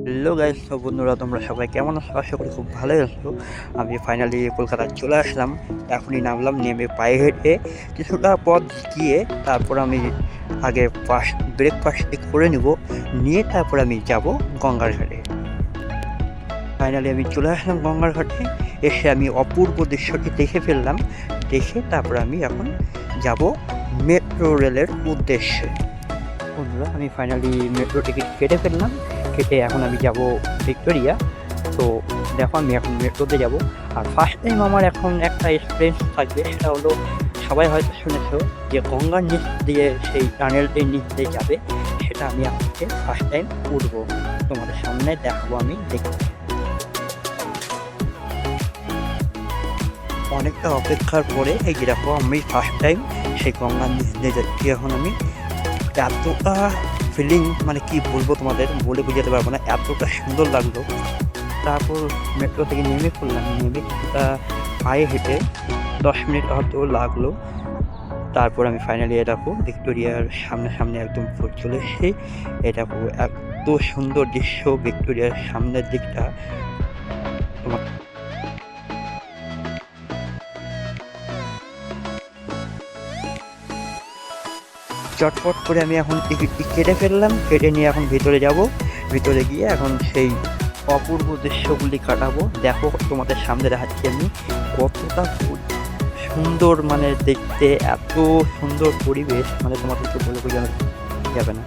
Hello guys, তো বন্ধুরা তোমরা সবাই কেমন আছো? আশা করি খুব ভালোই আছো। আমি ফাইনালি কলকাতায় চলে আসলাম। এখনই নামলাম, নেমে পায়ে হেঁটে কিছুটা পথ গিয়ে তারপর আমি আগে ব্রেকফাস্ট করে নিব, নিয়ে তারপর আমি যাব গঙ্গার ঘাটে। ফাইনালি আমি চলে আসলাম গঙ্গার ঘাটে। এসে আমি অপূর্ব দৃশ্যটি দেখে ফেললাম। দেখে তারপর আমি এখন যাব মেট্রো রেলের উদ্দেশ্যে। বন্ধুরা, আমি ফাইনালি মেট্রো টিকিট কেটে ফেললাম। কেটে এখন আমি যাব ভিক্টোরিয়া। তো দেখো, আমি এখন মেট্রোতে যাব। আর ফার্স্ট টাইম আমার এখন একটা এক্সপিরিয়েন্স থাকবে, সেটা হলো সবাই হয়তো শুনেছো যে গঙ্গার নিচ দিয়ে সেই টানেলটির নিচ দিয়ে যাবে। সেটা আমি আজকে ফার্স্ট টাইম উঠবো, তোমাদের সামনে দেখাবো আমি দেখতে। অনেকটা অপেক্ষার পরে এই যে দেখো, আমি ফার্স্ট টাইম সেই গঙ্গার নিচ দিয়ে যাচ্ছি। এখন আমি এতটা ফিলিং, মানে কি বলবো তোমাদের, বলে বোঝাতে পারবো না, এতটা সুন্দর লাগলো। তারপর মেট্রো থেকে নেমে পড়লাম। নেমে কিছুটা পায়ে হেঁটে 10 মিনিট হয়তো লাগলো। তারপর আমি ফাইনালি দেখো ভিক্টোরিয়ার সামনে একদম চলে এসেছি। দেখো এত সুন্দর দৃশ্য ভিক্টোরিয়ার সামনের দিকটা। তোমার চটপট করে আমি এখন টিকিটটি কেটে ফেললাম। কেটে নিয়ে এখন ভিতরে যাব। ভিতরে গিয়ে এখন সেই অপূর্ব দৃশ্যগুলি কাটাবো। দেখো, তোমাদের সামনে দেখাচ্ছি আমি কতটা সুন্দর, মানে দেখতে এত সুন্দর পরিবেশ, মানে তোমাদেরকে বলে বোঝানো যাবে না।